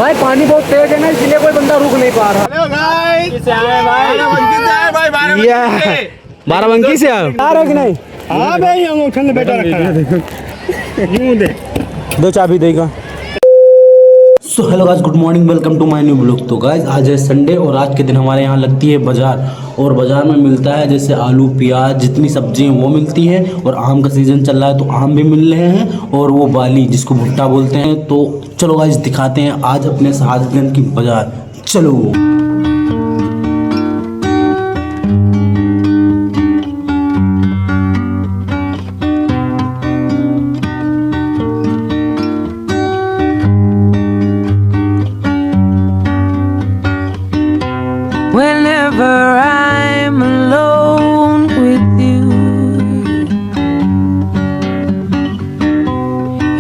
भाई पानी बहुत तेज है ना, इसलिए कोई बंदा रुक नहीं पा रहा। हेलो गाइस, किसे आए भाई? बाराबंकी से आए आ रहे कि नहीं? हाँ भाई, हम ठंड बैठा रखा है। यूं दे दो चाबी देगा। So hello guys, good morning, welcome to my new blog. तो गाइस आज है संडे और आज के दिन हमारे यहाँ लगती है बाजार, और बाजार में मिलता है जैसे आलू प्याज जितनी सब्जी हैं वो मिलती है, और आम का सीज़न चल रहा है तो आम भी मिल रहे हैं, और वो बाली जिसको भुट्टा बोलते हैं। तो चलो गाइस दिखाते हैं आज अपने सहारनगंज की बाजार, चलो। Whenever I'm alone with you,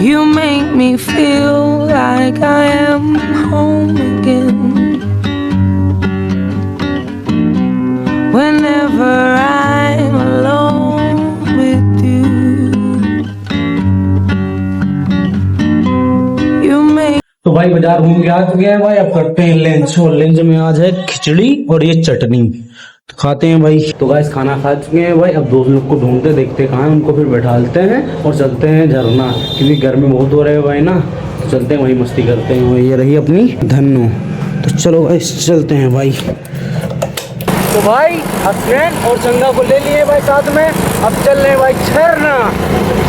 you make me feel like I am home again. Whenever I'm alone with you, you make तो भाई बाजार घूम के आ चुके हैं भाई, अब करते हैं लंच। और लंच में आज है खिचड़ी और ये चटनी, तो खाते हैं भाई। तो गाइस खाना खा चुके हैं भाई, अब दोस्त लोग को ढूंढते देखते हैं कहाँ हैं, उनको फिर बैठालते हैं और चलते हैं झरना, क्योंकि गर्मी बहुत हो रही है भाई ना, तो चलते हैं वहीं मस्ती करते हैं। वही ये रही अपनी धन्नो, तो चलो गाइस चलते हैं भाई। तो भाई हसनैन और चंगा को ले लिए भाई साथ में, अब चल रहे हैं भाई झरना।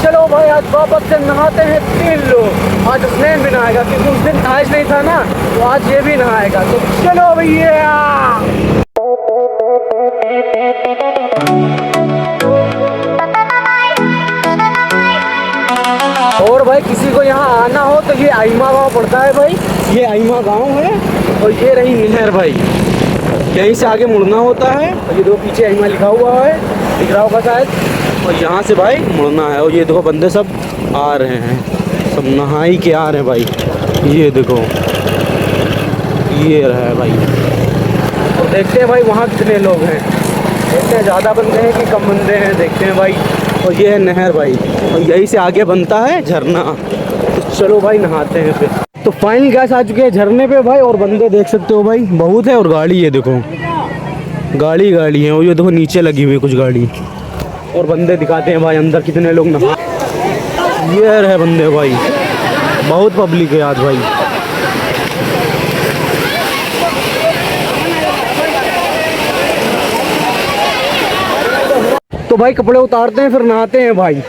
चलो भाई आज वापस से नहाते हैं 3 लोग। आज हसनैन भी नहाएगा क्योंकि उस दिन नहाइश नहीं था ना, तो आज ये भी नहाएगा। तो चलो भैया। और भाई किसी को यहाँ आना हो तो ये आइमा गांव पड़ता है भाई, ये आइमा गांव है, और ये रही नहर भाई, यहीं से आगे मुड़ना होता है। और ये दो पीछे आइमा लिखा हुआ है, दिख रहा होगा शायद, और यहाँ से भाई मुड़ना है। और ये देखो बंदे सब आ रहे हैं, सब नहाई के आ रहे हैं भाई, ये देखो ये रहा है भाई। और देखते हैं भाई वहाँ कितने लोग हैं, देखते हैं ज़्यादा बंदे हैं कि कम बंदे हैं, देखते हैं भाई। और ये है नहर भाई, और यहीं से आगे बनता है झरना। तो चलो भाई नहाते हैं फिर। तो फाइनल गैस आ चुके हैं झरने पे भाई, और बंदे देख सकते हो भाई बहुत है, और गाड़ी ये देखो गाड़ी है, और ये देखो नीचे लगी हुई कुछ गाड़ी, और बंदे दिखाते हैं भाई अंदर कितने लोग नहा। ये रहे बंदे भाई, बहुत पब्लिक है आज भाई। तो भाई कपड़े उतारते हैं फिर नहाते हैं भाई।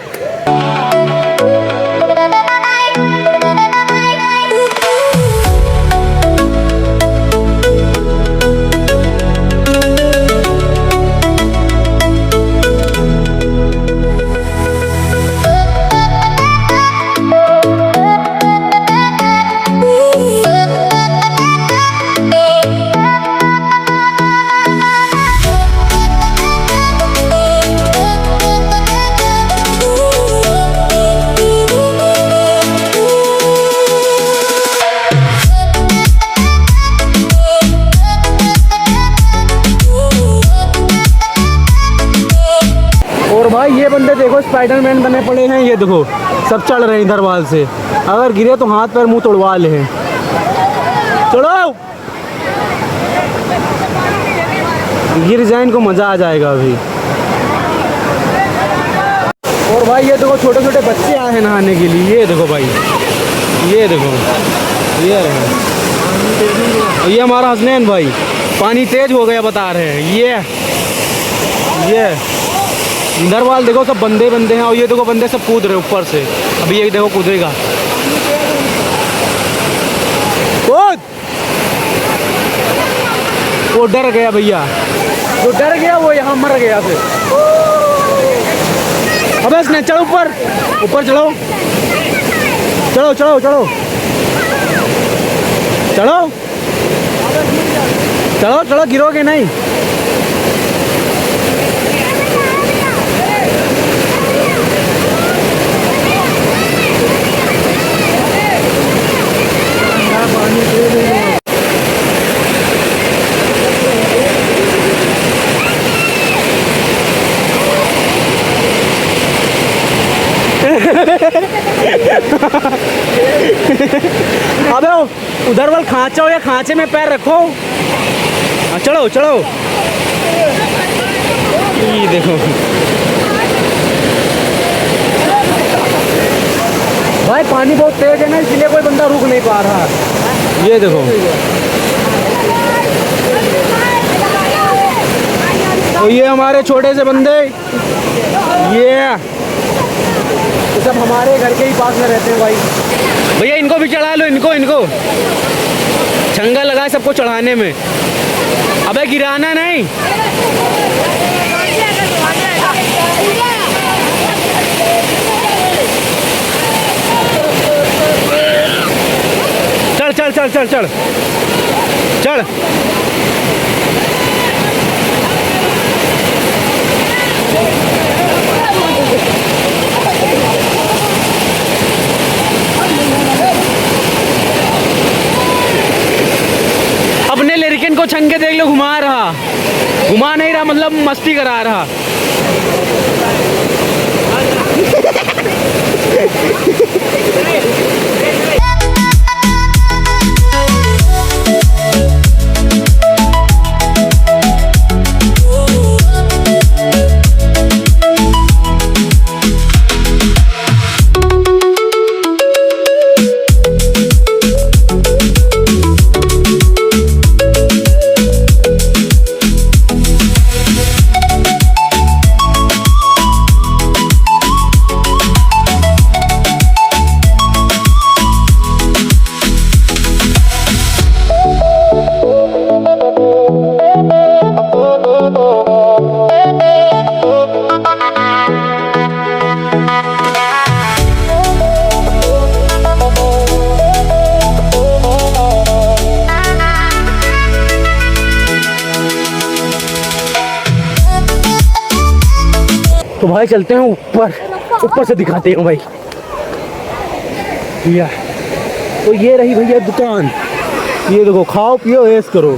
और भाई ये बंदे देखो स्पाइडरमैन बने पड़े हैं, ये देखो सब चढ़ रहे हैं इधर वाल से, अगर गिरे तो हाथ पैर मुंह तोड़वा ले हैं। चलो गिर जाए इनको मजा आ जाएगा अभी। और भाई ये देखो छोटे छोटे बच्चे आए हैं नहाने के लिए, ये देखो भाई, ये देखो ये रहे। और ये हमारा हसनैन भाई, पानी तेज हो गया बता रहे हैं। ये इधर वाल देखो सब बंदे हैं, और ये देखो बंदे सब कूद रहे ऊपर से, अभी ये देखो कूदेगा, कूद। वो डर गया भैया, जो डर गया वो यहाँ मर गया फिर। अबे इसने चलो ऊपर चलो, चलो चलो चलो चलो चलो चलो, गिरोगे नहीं। अबे उधर वाल खांचा हो या खांचे में पैर रखो। हाँ, चढ़ो चढ़ो। ये देखो भाई पानी बहुत तेज है ना, इसलिए कोई बंदा रुक नहीं पा रहा। ये देखो तो ये हमारे छोटे से बंदे, ये तो सब हमारे घर के ही पास में रहते हैं भाई। भैया इनको भी चढ़ा लो, इनको छंगा लगा है सबको चढ़ाने में। अबे गिराना नहीं। चढ़ चढ़ चढ़ चढ़ चढ़ चढ़। अपने लड़किन को छंगे देख लो, घुमा नहीं रहा, मतलब मस्ती करा रहा। तो भाई चलते हैं ऊपर से दिखाते हैं भाई। या तो ये रही भैया दुकान। ये देखो, खाओ पियो ऐश करो,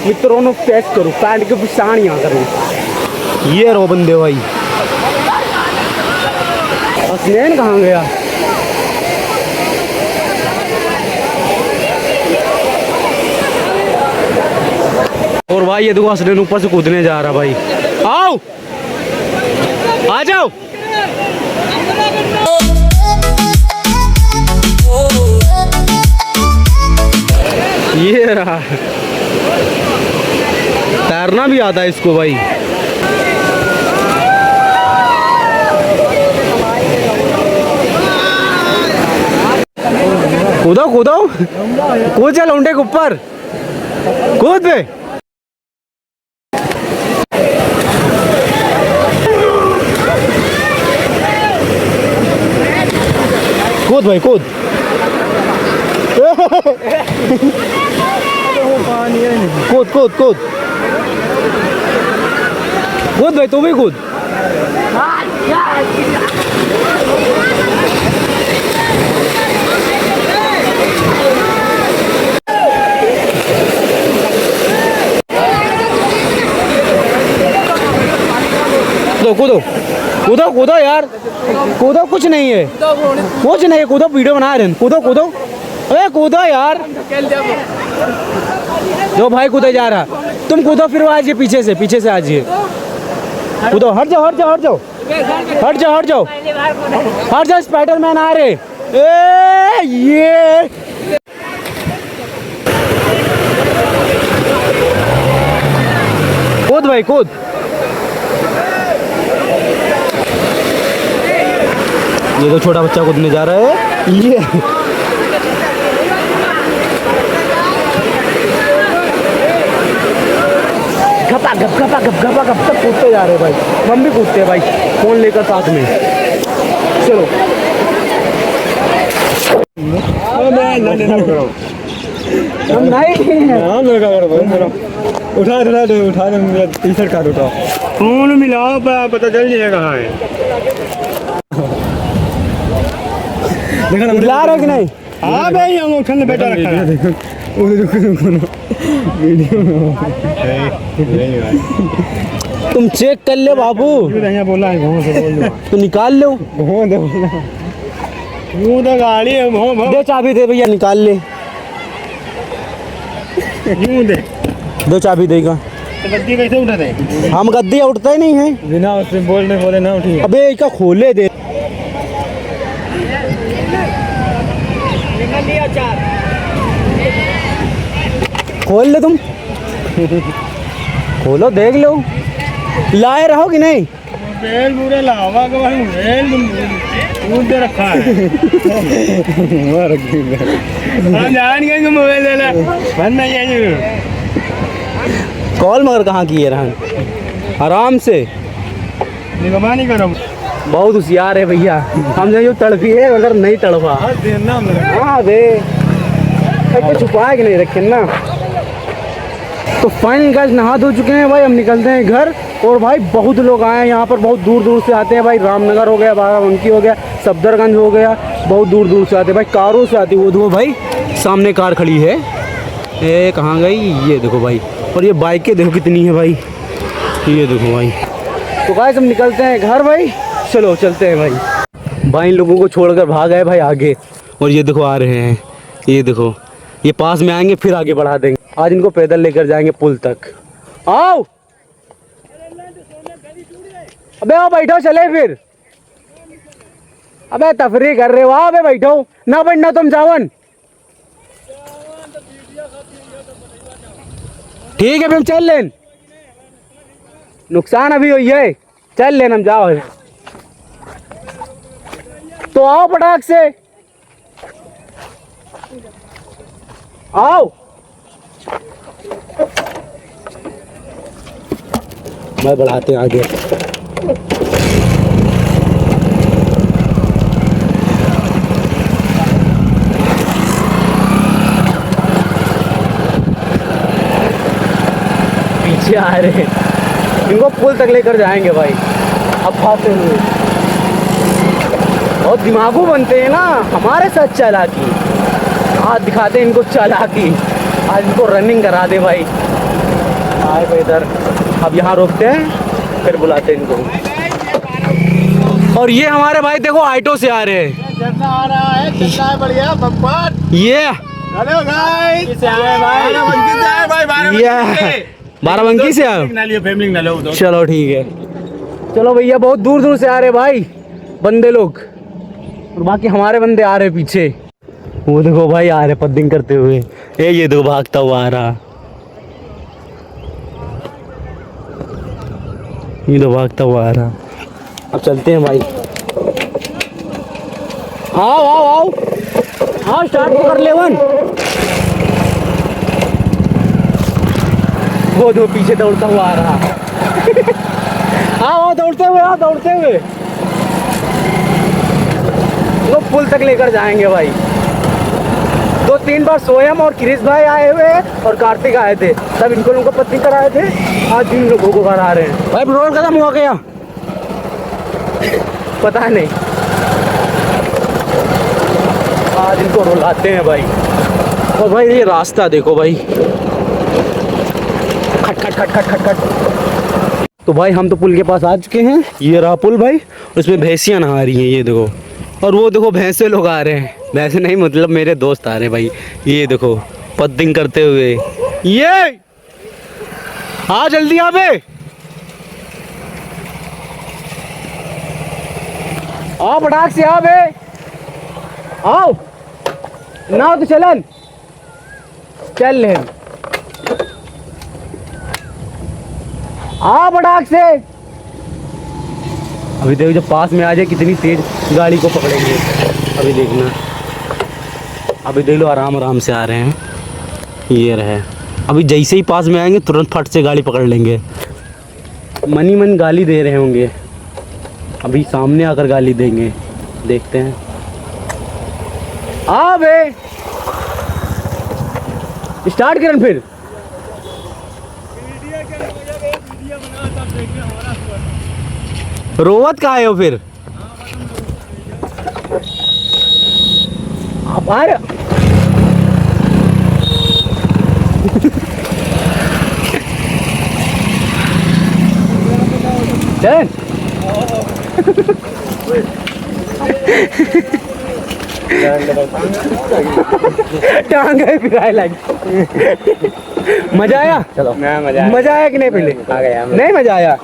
मित्रों ने पैक करो, पैंट के पिछाड़ यहाँ करो। ये रो बंदे भाई। हसनैन कहाँ गया? और भाई ये देखो हसनैन ऊपर से कूदने जा रहा भाई। आओ आ जाओ। ये रहा, तैरना भी आता है इसको भाई। कूदो कूदो, कूद जा लौंडे के ऊपर, कूद बे। कूद भाई कूद। कूद कूद कूद कूद भाई, तू भी कूद। कूदो कूदो कूदो यार, कूदो, कुछ नहीं है, कुछ नहीं है, कूदो, वीडियो बना रहे हैं। कूदो कूदो, अरे कूदो यार। जो भाई कूदे जा रहा, तुम कूदो, फिर वो आ जाइए पीछे से आ जाइए। कूदो, हट जाओ हट जाओ हट जाओ हट जाओ हट जाओ हट जाओ, स्पाइडरमैन आ रहे। ए ये कूद भाई कूद। ये तो छोटा बच्चा कूदने जा रहा है। ये घपा घप घपा घप घपा घप तक कूदते जा रहे भाई। हम भी कूदते हैं भाई, फोन लेकर साथ में। चलो हम नहीं उठा दे टी शर्ट का उठाओ, फोन मिलाओ, पता चल जाएगा कहाँ है। ला रहे कि नहीं? हाँ भाई, हम उठन में बैठा रखा है। तुम चेक कर ले बाबू, बोला है, घूम से बोल दो तो निकाल लो। यूं तो गाड़ी है दे चाबी दे भैया, निकाल ले। यूं दे दो चाबी देगा। तो गद्दी कैसे उठाते हैं? हम गद्दी उठता ही नहीं है बिना उससे बोलने बोले ना उठी। अबे इसका खोले दे। खोल ले तुम। खोलो देख लो, लाए रहो कि नहीं। बेल पूरे लावा के बाद बेल तुम दे रखा है। मार के हम जान गए कि मोबाइल ले ले बंद नहीं है। कॉल मगर कहाँ की है रहन, आराम से निगरानी करो। बहुत होशियार है भैया। हम जो तड़पी है अगर नहीं तड़पा। हाँ दे तो छुपाए कि नहीं रखे ना। तो फाइनल गाइस नहा धो चुके हैं भाई, हम निकलते हैं घर। और भाई बहुत लोग आए हैं यहाँ पर, बहुत दूर दूर से आते हैं भाई। रामनगर हो गया, बाराबंकी हो गया, सफदरगंज हो गया, बहुत दूर दूर से आते हैं भाई। कारों से आती है। वो देखो भाई सामने कार खड़ी है, ये कहाँ गई, ये देखो भाई। और ये बाइकें देखो कितनी है भाई, ये देखो भाई। तो गाइस हम निकलते हैं घर भाई, चलो चलते हैं भाई। भाई इन लोगों को छोड़कर भाग गए भाई आगे। और ये देखो आ रहे हैं, ये देखो ये पास में आएंगे फिर आगे बढ़ा देंगे। आज इनको पैदल लेकर जाएंगे पुल तक। आओ अबे आओ बैठो, चले फिर। अबे तफरी कर रहे हो, आओ अबे बैठो ना, बैठना तुम जावन। ठीक है फिर चल लेन, नुकसान अभी हुई है, चल लेन हम जाओ। तो आओ पटाख से आओ। मैं बढ़ाते हैं आगे। पीछे आ रहे हैं, इनको पुल तक लेकर जाएंगे भाई। अब खाते हुए बहुत दिमागू बनते हैं ना हमारे साथ चालाकी। आज दिखाते हैं इनको चालाकी, आज इनको रनिंग करा दे भाई। आए भाई इधर, अब यहाँ रोकते हैं फिर बुलाते हैं इनको। और ये हमारे भाई देखो ऑटो से आ रहे हैं। जैसा आ रहा है कितना है बढ़िया बम्पर। ये हेलो गाइस, किसे आए भाई? बाराबंकी से आए भाई, बाराबंकी से आओ। फैमिली ना लो तो। चलो ठीक है, चलो भैया बहुत दूर दूर से आ रहे भाई बंदे लोग। और बाकी हमारे बंदे आ रहे पीछे। वो देखो भाई आ रहे पद्दिंग करते हुए। ये देखो भागता हुआ आ रहा, ये तो भागता हुआ आ रहा। अब चलते हैं भाई। आओ आओ आओ आओ, स्टार्ट तो कर ले वन। वो जो पीछे दौड़ता हुआ आ रहा। आओ आओ दौड़ते हुए, आओ दौड़ते हुए। वो पुल तक लेकर जाएंगे भाई। 2-3 बार सोयम और क्रिस भाई आए हुए और कार्तिक आए थे, तब इनको लोगों को पत्नी कराए थे। आज इन लोगों को करा रहे हैं भाई। पेट्रोल खत्म हुआ गया, पता नहीं। आज इनको रुलाते हैं भाई। और भाई ये रास्ता देखो भाई, खट खट खट खट खट खट। तो भाई हम तो पुल के पास आ चुके हैं। ये रहा पुल भाई, उसमें भैंसियाँ नहा रही हैं, ये देखो। और वो देखो भैंसे लोग आ रहे हैं, भैंसे नहीं मतलब मेरे दोस्त आ रहे हैं भाई। ये देखो पद्दिंग करते हुए। ये आ जल्दी यहाँ पे आओ, पटाख से आओ बे, आओ ना तो चलन चल ले। आ पटाख से। अभी देखो जब पास में आ जाए कितनी तेज गाड़ी को पकड़ेंगे। अभी देखना, अभी देख लो आराम आराम से आ रहे हैं। ये रहे, अभी जैसे ही पास में आएंगे तुरंत फट से गाड़ी पकड़ लेंगे। मनी मन गाली दे रहे होंगे, अभी सामने आकर गाली देंगे, देखते हैं। आ बे स्टार्ट करन फिर। रोवत का आए हो फिर आप आ रहे टांग है फिराए लाइक। मजा आया? चलो ना मजा मजा आया कि नहीं? पहले आ गया नहीं मजा आया?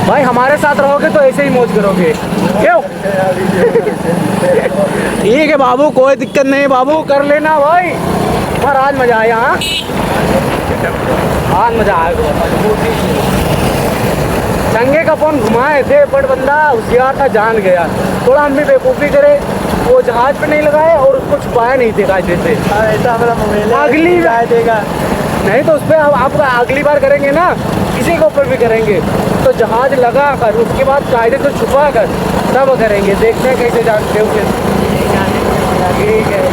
भाई हमारे साथ रहोगे तो ऐसे ही मौज करोगे, क्यों? ठीक है बाबू, कोई दिक्कत नहीं बाबू, कर लेना भाई। पर आज मजा आया। हाँ आज मजा आया। चंगे का फोन घुमाए थे बट बंदा होशियार था, जान गया। थोड़ा हम भी बेवकूफ़ी करे, वो जहाज पे नहीं लगाए और उसको छुपाया नहीं थे कायदे से। ऐसा मेरा मोबाइल अगली बार देगा नहीं तो उस पर आप अगली बार करेंगे ना, किसी के ऊपर भी करेंगे तो जहाज लगा कर उसके बाद कायदे से छुपा कर तब करेंगे। देखते हैं कैसे जानते हो। ठीक है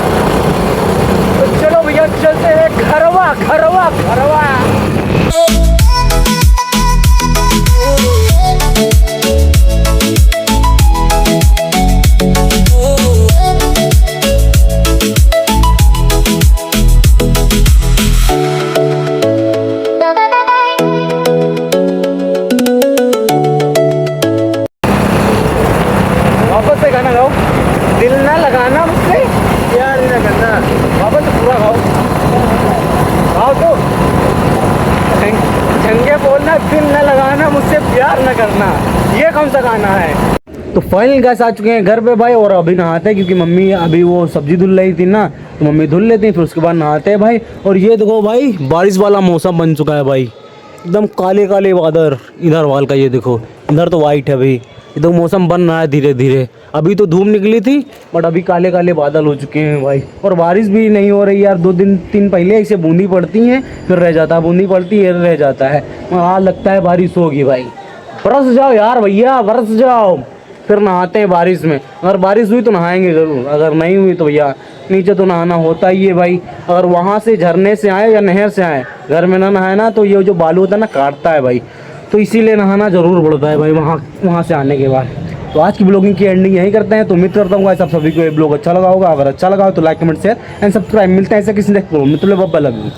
तो चलो भैया चलते हैं घरवा घरवा घरवा। वापस से गाना गाओ, दिल ना लगाना मुझसे, प्यार नहीं करना। वापस से पूरा गाओ। गाओ तो झंगे बोलना, दिल न लगाना मुझसे, प्यार न करना, ये कौन सा गाना है? तो फाइनल गैस आ चुके हैं घर पे भाई, और अभी नहाते हैं क्योंकि मम्मी अभी वो सब्जी धुल रही थी ना, तो मम्मी धुल लेती हैं, फिर उसके बाद नहाते हैं भाई। और ये देखो भाई बारिश वाला मौसम बन चुका है भाई, एकदम काले काले बादल। इधर वाल का ये देखो, इधर तो वाइट है भाई, एकदम मौसम बन रहा है धीरे धीरे। अभी तो धूप निकली थी बट अभी काले काले बादल हो चुके हैं भाई, और बारिश भी नहीं हो रही यार। 2 दिन 3 पहले ऐसे बूंदी पड़ती हैं फिर रह जाता है, बूंदी पड़ती है रह जाता है। और आज लगता है बारिश होगी भाई। बरस जाओ यार भैया, बरस जाओ, फिर नहाते हैं बारिश में। अगर बारिश हुई तो नहाएंगे ज़रूर, अगर नहीं हुई तो भैया नीचे तो नहाना होता ही है भाई। अगर वहाँ से झरने से आए या नहर से आए, घर में ना नहाए ना तो ये जो बालू होता है ना काटता है भाई, तो इसीलिए नहाना ज़रूर पड़ता है भाई वहाँ से आने के बाद। तो आज की ब्लॉगिंग की एंडिंग यही करते हैं। तो उम्मीद करता हूँ आप सभी को ये ब्लॉग अच्छा लगा होगा। अगर अच्छा लगा हो तो like comment share and subscribe. मिलते हैं ऐसे किसी नेक्स्ट ब्लॉग में। तो बाय बाय, लव यू।